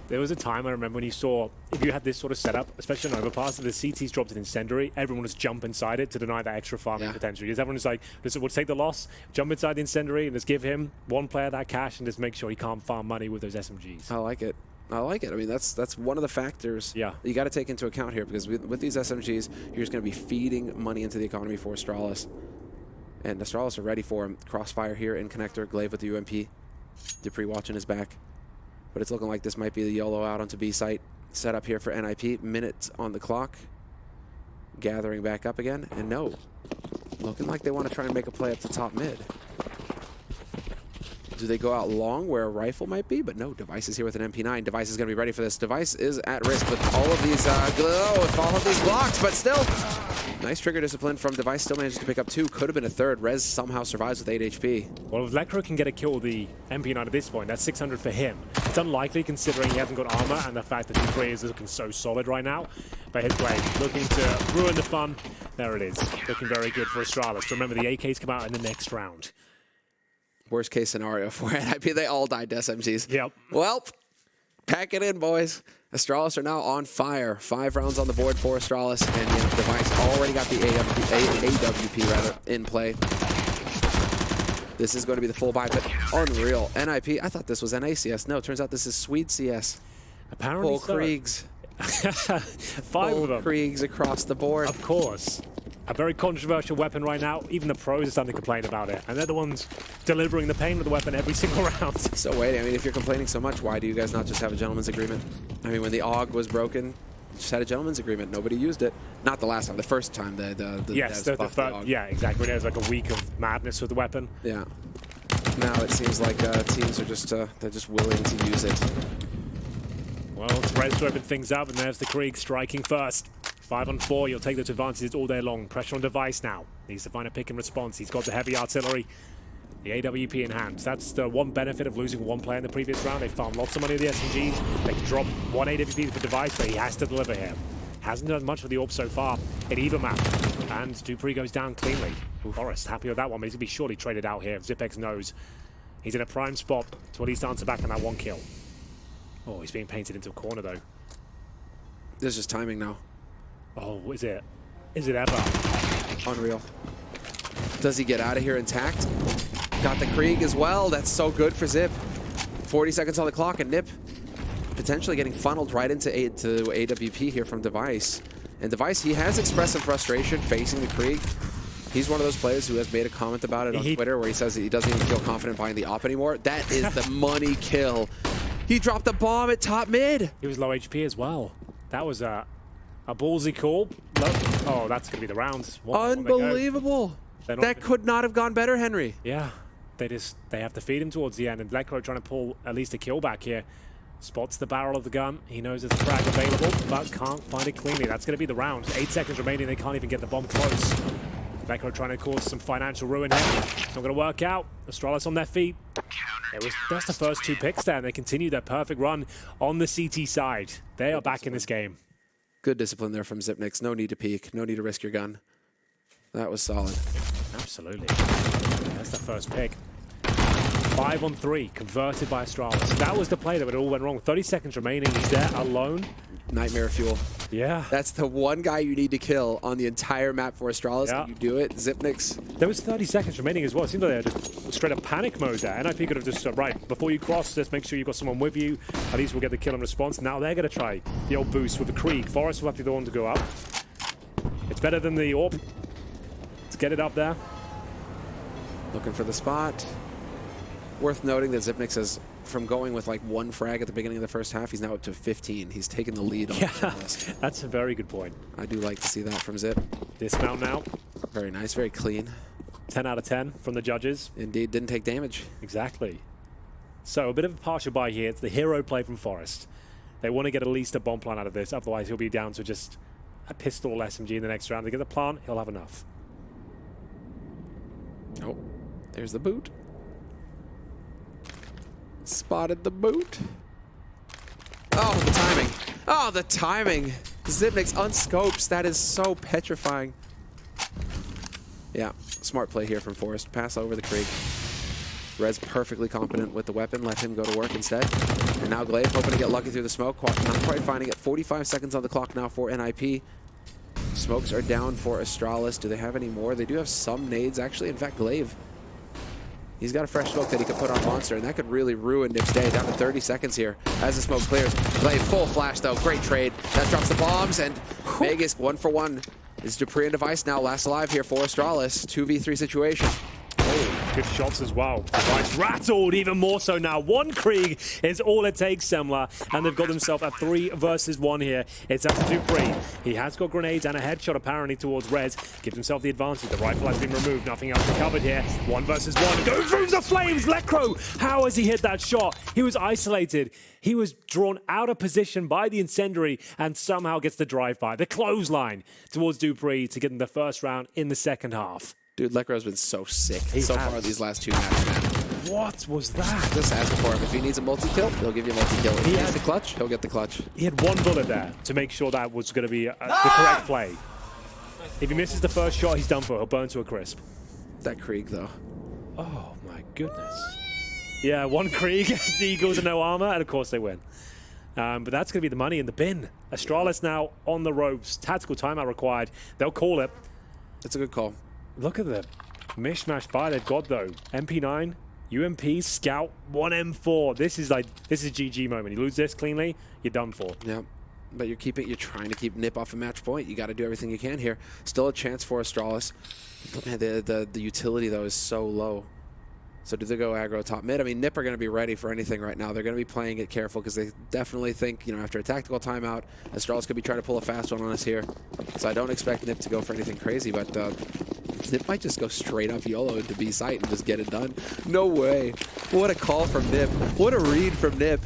There was a time I remember when you saw, if you had this sort of setup, especially on Overpass, the CTs dropped an incendiary, everyone was jump inside it to deny that extra farming potential. Because everyone was like, we'll take the loss, jump inside the incendiary, and just give him one player that cash and just make sure he can't farm money with those SMGs. I like it. I like it. I mean, that's one of the factors that you got to take into account here, because with these SMGs, you're just going to be feeding money into the economy for Astralis. And Astralis are ready for him. Crossfire here in connector, Glaive with the UMP. Dupree watching his back. But it's looking like this might be the YOLO out onto B site. Set up here for NiP. Minutes on the clock. Gathering back up again. And no. Looking like they want to try and make a play up to top mid. Do they go out long where a rifle might be? But no, Device is here with an MP9. Device is going to be ready for this. Device is at risk with all of these with all of these blocks, but still. Nice trigger discipline from Device. Still manages to pick up 2. Could have been a 3rd. Rez somehow survives with 8 HP. Well, if Lekro can get a kill with the MP9 at this point, that's 600 for him. It's unlikely considering he hasn't got armor and the fact that Dupree is looking so solid right now. But his play looking to ruin the fun. There it is. Looking very good for Astralis. Remember, the AKs come out in the next round. Worst case scenario for NiP, they all died to SMGs. Yep. Well, pack it in, boys. Astralis are now on fire. 5 rounds on the board for Astralis, and Device already got the AWP in play. This is going to be the full buy, but unreal. NiP, I thought this was NACS. No, it turns out this is Swede CS. Apparently Full so. Kriegs. 5 of them. Kriegs across the board. Of course. A very controversial weapon right now. Even the pros are starting to complain about it. And they're the ones delivering the pain with the weapon every single round. So wait, I mean, if you're complaining so much, why do you guys not just have a gentleman's agreement? I mean, when the AUG was broken, just had a gentleman's agreement. Nobody used it. Not the last time, the first time the yes, devs buffed the AUG. Yeah, exactly. There's like a week of madness with the weapon. Yeah. Now it seems like teams are just they're just willing to use it. Well, it's Rez to open things up, and there's the Krieg striking first. 5 on 4, you'll take those advantages all day long. Pressure on Device now. Needs to find a pick and response. He's got the heavy artillery, the AWP in hand. That's the one benefit of losing one player in the previous round. They farmed lots of money with the SMGs. They can drop 1 AWP for Device, but he has to deliver here. Hasn't done much with the AWP so far in either map. And Dupree goes down cleanly. Forrest happy with that one, but he's going to be surely traded out here. Zipex knows. He's in a prime spot to at least answer back on that 1 kill. Oh, he's being painted into a corner, though. There's just timing now. Oh, is it? Is it ever? Unreal. Does he get out of here intact? Got the Krieg as well. That's so good for Zip. 40 seconds on the clock, and NiP potentially getting funneled right into AWP here from Device. And Device, he has expressed some frustration facing the Krieg. He's one of those players who has made a comment about it on Twitter where he says that he doesn't even feel confident buying the AWP anymore. That is the money kill. He dropped a bomb at top mid. He was low HP as well. That was a ballsy call. Oh, that's going to be the round. Unbelievable. That could not have gone better, Henry. Yeah. They have to feed him towards the end. And Lekro trying to pull at least a kill back here. Spots the barrel of the gun. He knows there's a frag available, but can't find it cleanly. That's going to be the round. 8 seconds remaining. They can't even get the bomb close. Lekro trying to cause some financial ruin here. It's not going to work out. Astralis on their feet. That's the first 2 picks there, and they continue their perfect run on the CT side. They are back in this game. Good discipline there from Zipnix. No need to peek. No need to risk your gun. That was solid. Absolutely. That's the first pick. 5 on 3, converted by Astralis. That was the play that it all went wrong. 30 seconds remaining. He's there alone. Nightmare fuel. Yeah. That's the one guy you need to kill on the entire map for Astralis. Yeah. And you do it. Xyp9x. There was 30 seconds remaining as well. It seemed like they were just straight up panic mode there. NiP could have just said, right, before you cross this, make sure you've got someone with you. At least we'll get the kill in response. Now they're going to try the old boost with the Krieg. Forest will have to be the one to go up. It's better than the AWP. Let's get it up there. Looking for the spot. Worth noting that Xyp9x has, from going with like 1 frag at the beginning of the first half, he's now up to 15. He's taken the lead on Astralis. That's a very good point. I do like to see that from Zip. Dismount now. Very nice, very clean. 10 out of 10 from the judges. Indeed, didn't take damage. Exactly. So a bit of a partial buy here. It's the hero play from Forest. They want to get at least a bomb plant out of this. Otherwise, he'll be down to just a pistol SMG in the next round. To get the plant, he'll have enough. Oh, there's the boot. Spotted the boot. Oh, the timing. Oh, the timing. Xyp9x unscopes. That is so petrifying. Yeah, smart play here from Forest. Pass over the Krieg. Red's perfectly competent with the weapon. Let him go to work instead. And now Glaive hoping to get lucky through the smoke. Not quite finding it. 45 seconds on the clock now for NiP. Smokes are down for Astralis. Do they have any more? They do have some nades, actually. In fact, Glaive, he's got a fresh smoke that he could put on Monster, and that could really ruin NiP's day. Down to 30 seconds here as the smoke clears. Glaive, full flash, though. Great trade. That drops the bombs, and Vegas, 1 for 1. Is dupreeh and Device now last alive here for Astralis. 2v3 situation. Oh, good shots as well. Device rattled even more so now. 1 Krieg is all it takes, Semler, and they've got themselves a 3 versus 1 here. It's up to dupreeh. He has got grenades and a headshot apparently towards Rez. Gives himself the advantage. The rifle has been removed. Nothing else recovered here. 1 versus 1. Goes through the flames. Lekro, how has he hit that shot? He was isolated. He was drawn out of position by the incendiary and somehow gets the drive-by. The clothesline towards dupreeh to get in the first round in the second half. Dude, Lekro's been so sick So far these last 2 matches, man. What was that? Just ask for him. If he needs a multi-kill, he'll give you a multi-kill. If he needs the clutch, he'll get the clutch. He had 1 bullet there to make sure that was going to be the correct play. If he misses the first shot, he's done for. He'll burn to a crisp. That Krieg, though. Oh, my goodness. Yeah, 1 Krieg, the Eagles and no armor, and of course they win. But that's going to be the money in the bin. Astralis now on the ropes. Tactical timeout required. They'll call it. It's a good call. Look at the mishmash buy they've got, though. MP9, UMP, Scout, 1 M4. This is GG moment. You lose this cleanly, you're done for. Yeah, but you're trying to keep NiP off a match point. You got to do everything you can here. Still a chance for Astralis. Man, the utility, though, is so low. So do they go aggro top mid? I mean, NiP are going to be ready for anything right now. They're going to be playing it careful because they definitely think, you know, after a tactical timeout, Astralis could be trying to pull a fast one on us here. So I don't expect NiP to go for anything crazy, but NiP might just go straight up YOLO into B site and just get it done. No way. What a call from NiP. What a read from NiP.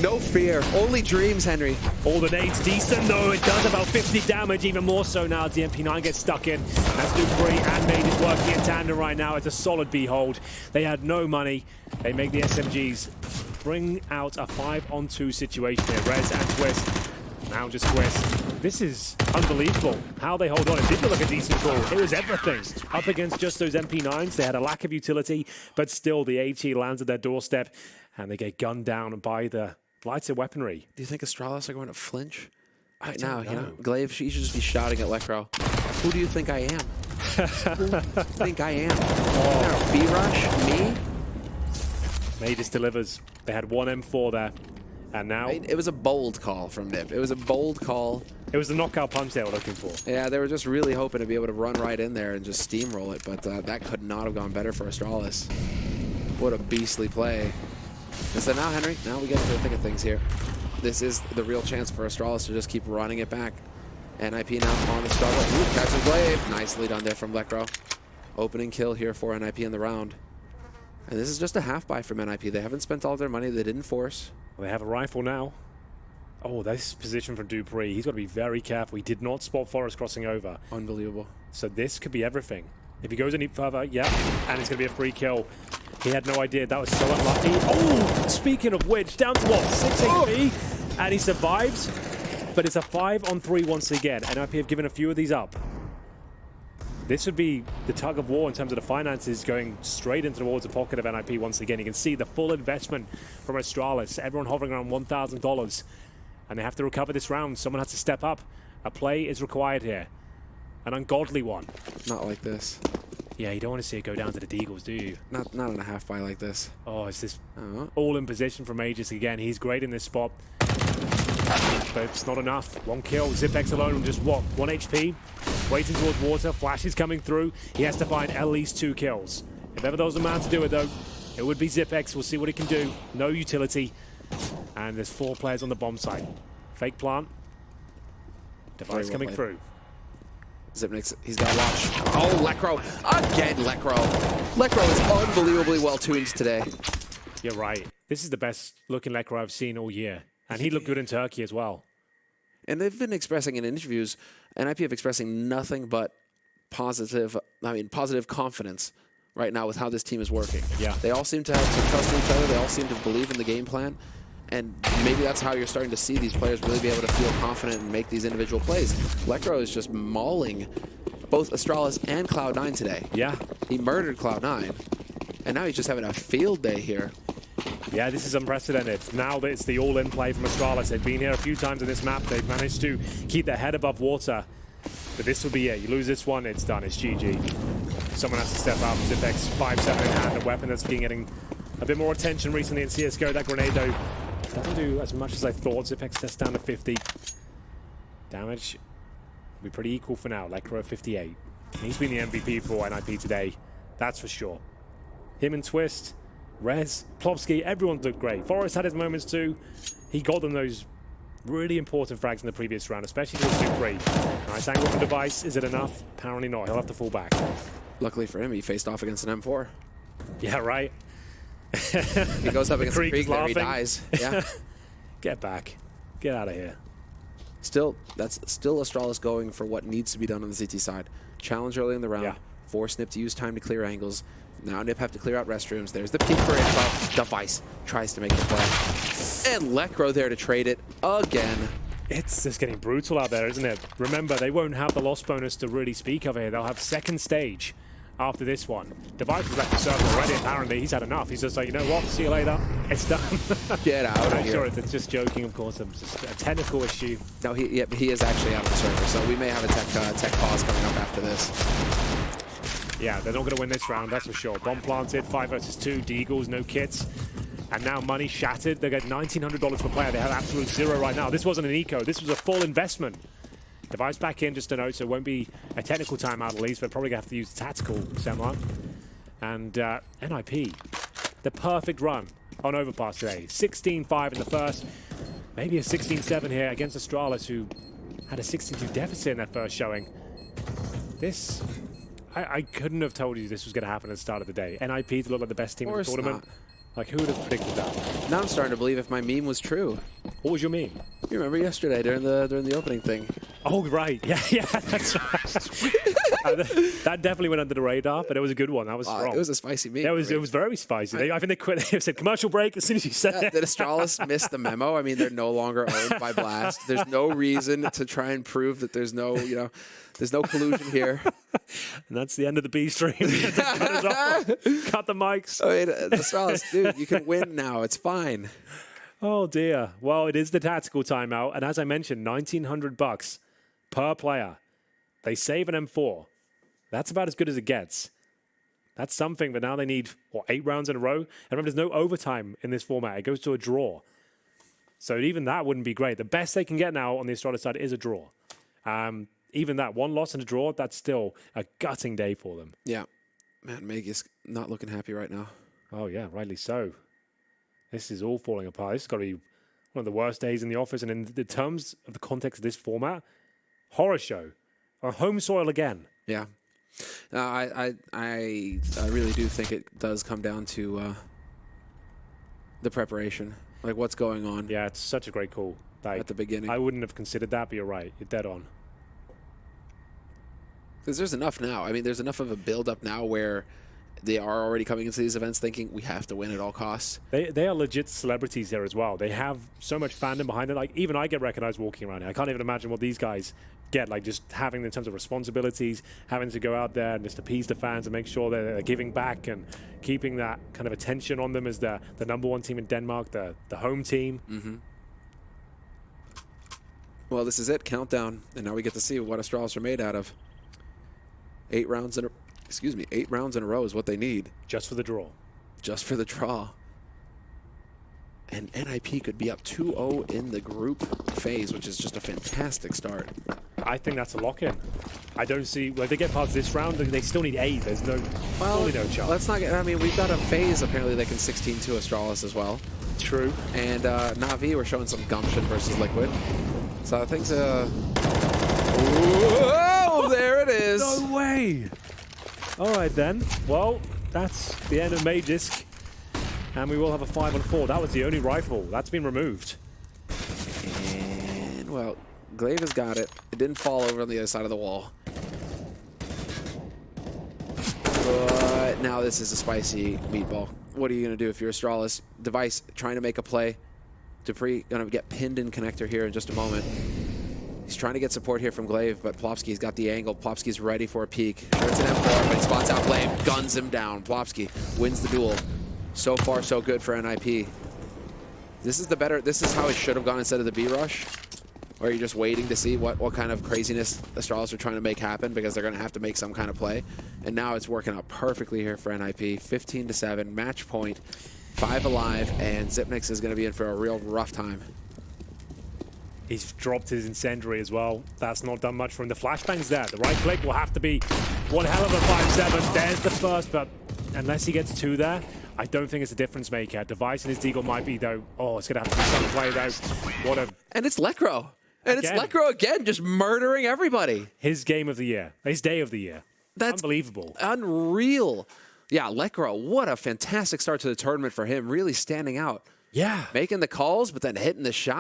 No fear. Only dreams, Henry. All the nades decent, though. It does about 50 damage, even more so now as the MP9 gets stuck in. As dupreeh and Nade is working in tandem right now. It's a solid behold. They had no money. They make the SMGs bring out a 5-on-2 situation here. Rez and Twist. Now just Twist. This is unbelievable how they hold on. It did look like a decent call. It was everything. Up against just those MP9s, they had a lack of utility, but still the AT lands at their doorstep, and they get gunned down by the lighter weaponry. Do you think Astralis are going to flinch? Right now, you know, Glaive, she should just be shouting at Lekro. Who do you think I am? Who do you think I am? Oh. B-Rush? Me? Magus delivers. They had 1 M4 there. And now... It was a bold call from NiP. It was a bold call. It was the knockout punch they were looking for. Yeah, they were just really hoping to be able to run right in there and just steamroll it, but that could not have gone better for Astralis. What a beastly play. And so now, Henry, now we get into the thick of things here. This is the real chance for Astralis to just keep running it back. NiP now on the struggle. Ooh, catches Glaive. Nicely done there from Lekro. Opening kill here for NiP in the round. And this is just a half buy from NiP. They haven't spent all their money. They didn't force. Well, they have a rifle now. Oh, this position from dupreeh. He's got to be very careful. He did not spot Forest crossing over. Unbelievable. So this could be everything. If he goes any further, yeah, and it's going to be a free kill. He had no idea. That was so unlucky. Oh, speaking of which, down to what, 6 HP? And he survives, but it's a 5-on-3 once again. NiP have given a few of these up. This would be the tug of war in terms of the finances going straight into towards the pocket of NiP once again. You can see the full investment from Astralis. Everyone hovering around $1,000. and they have to recover this round. Someone has to step up. A play is required here. An ungodly one. Not like this. Yeah, you don't want to see it go down to the Deagles, do you? Not in a half buy like this. Oh, it's this all in position from Aegis again. He's great in this spot. But it's not enough. 1 kill. Zipex alone on just what? 1 HP. Waiting towards water. Flash is coming through. He has to find at least 2 kills. If ever there was a man to do it, though, it would be Zipex. We'll see what he can do. No utility. And there's 4 players on the bomb site. Fake plant. Device well coming played. through. Zipnix, he's got to watch. Oh, Lekro. Again, Lekro. Lekro is unbelievably well tuned today. You're right. This is the best looking Lekro I've seen all year. And he looked good in Turkey as well. And they've been expressing in interviews, NiP have expressing nothing but positive confidence right now with how this team is working. Yeah. They all seem to have some trust in each other. They all seem to believe in the game plan. And maybe that's how you're starting to see these players really be able to feel confident and make these individual plays. Lekro is just mauling both Astralis and Cloud9 today. Yeah. He murdered Cloud9. And now he's just having a field day here. Yeah, this is unprecedented. Now that it's the all-in play from Astralis. They've been here a few times in this map. They've managed to keep their head above water. But this will be it. You lose this one, it's done. It's GG. Someone has to step up. Zipex 5-7 in hand. A weapon that's been getting a bit more attention recently in CSGO. That grenade, though, doesn't do as much as I thought. Zipex tests down to 50. Damage will be pretty equal for now. Lekro 58. He's been the MVP for NiP today. That's for sure. Him and Twist, Rez, Plopsky, everyone looked great. Forrest had his moments too. He got them those really important frags in the previous round, especially for the 2-3. Nice angle from Device. Is it enough? Apparently not. He'll have to fall back. Luckily for him, he faced off against an M4. Yeah, right. He goes up against the Krieg there, he dies. Yeah. Get back. Get out of here. That's still Astralis going for what needs to be done on the CT side. Challenge early in the round. Yeah. Force NiP to use time to clear angles. Now NiP have to clear out restrooms. There's the peak for info. Device tries to make the play. And Lekro there to trade it again. It's just getting brutal out there, isn't it? Remember, they won't have the loss bonus to really speak of here. They'll have second stage after this one. Device was left to circle already, apparently. He's had enough. He's just like, you know what? See you later. It's done. Get out of I'm here. sure it's just joking, of course. It's just a technical issue. No, he is actually out of the server, so we may have a tech pause coming up after this. Yeah, they're not going to win this round, that's for sure. Bomb planted, 5 versus 2, Deagles, no kits. And now money shattered. They get $1,900 per player. They have absolute zero right now. This wasn't an eco. This was a full investment. Device back in, just a note, so it won't be a technical timeout at least, but probably going to have to use the tactical Semler. And NiP, the perfect run on Overpass today. 16-5 in the first. Maybe a 16-7 here against Astralis, who had a 16-2 deficit in their first showing. This... I couldn't have told you this was going to happen at the start of the day. NiP to look like the best team in the tournament. Like, who would have predicted that? Now I'm starting to believe if my meme was true. What was your meme? You remember yesterday during the opening thing? Oh, right. Yeah, that's right. That definitely went under the radar, but it was a good one. That was strong. It was a spicy meme. It was very spicy. I think they quit. They said commercial break as soon as you said it. Did Astralis miss the memo? I mean, they're no longer owned by Blast. There's no reason to try and prove that there's no, there's no collusion here. And that's the end of the B stream. Cut us off. Cut the mics. I mean, Astralis, dude, you can win now. It's fine. Oh dear. Well, it is the tactical timeout, and as I mentioned, $1,900 per player. They save an M4. That's about as good as it gets. That's something, but now they need, 8 rounds in a row? And remember, there's no overtime in this format. It goes to a draw. So even that wouldn't be great. The best they can get now on the Astralis side is a draw. Even that, 1 loss and a draw, that's still a gutting day for them. Yeah. Man, Meg is not looking happy right now. Oh, yeah, rightly so. This is all falling apart. This has got to be one of the worst days in the office. And in the terms of the context of this format, horror show. On home soil again. Yeah. I really do think it does come down to the preparation. Like, what's going on. Yeah, it's such a great call. Like, at the beginning. I wouldn't have considered that, but you're right. You're dead on. Because there's enough now. I mean, there's enough of a build-up now where they are already coming into these events thinking we have to win at all costs. They are legit celebrities here as well. They have so much fandom behind it. Like, even I get recognized walking around here. I can't even imagine what these guys get, like, just having in terms of responsibilities, having to go out there and just appease the fans and make sure they're giving back and keeping that kind of attention on them as the #1 team in Denmark, the home team. Mm-hmm. Well, this is it, countdown, and now we get to see what Astralis are made out of. 8 rounds in a, 8 rounds in a row is what they need. Just for the draw. Just for the draw. And NiP could be up 2-0 in the group phase, which is just a fantastic start. I think that's a lock-in. I don't see, well, if they get past this round, they still need 8. There's no, really no chance. Let's not get, I mean, we've got a phase apparently that can 16-2 Astralis as well. True. And Na'Vi, we're showing some gumption versus Liquid. So I think, whoa, there it is. No way. All right then. Well, that's the end of Magisk. And we will have a 5-on-4. That was the only rifle. That's been removed. And, well, Glaive has got it. It didn't fall over on the other side of the wall. But now this is a spicy meatball. What are you going to do if you're Astralis? Device trying to make a play. Dupree going to get pinned in connector here in just a moment. He's trying to get support here from Glaive, but Plopsky's got the angle. Plopsky's ready for a peek. It's an M4, but he spots out Glaive, guns him down. Plopsky wins the duel. So far, so good for NiP. This is how it should have gone instead of the B rush, where you're just waiting to see what kind of craziness Astralis are trying to make happen, because they're going to have to make some kind of play. And now it's working out perfectly here for NiP. 15-7, match point, 5 alive, and Zipnix is going to be in for a real rough time. He's dropped his incendiary as well. That's not done much for him. The flashbang's there. The right click will have to be one hell of a 5-7. There's the first, but unless he gets 2 there, I don't think it's a difference maker. Device and his deagle might be, though. Oh, it's going to have to be some play, though. What a... And it's Lekro. And it's Lekro again, just murdering everybody. His game of the year. His day of the year. That's unbelievable. Unreal. Yeah, Lekro, what a fantastic start to the tournament for him. Really standing out. Yeah. Making the calls, but then hitting the shot.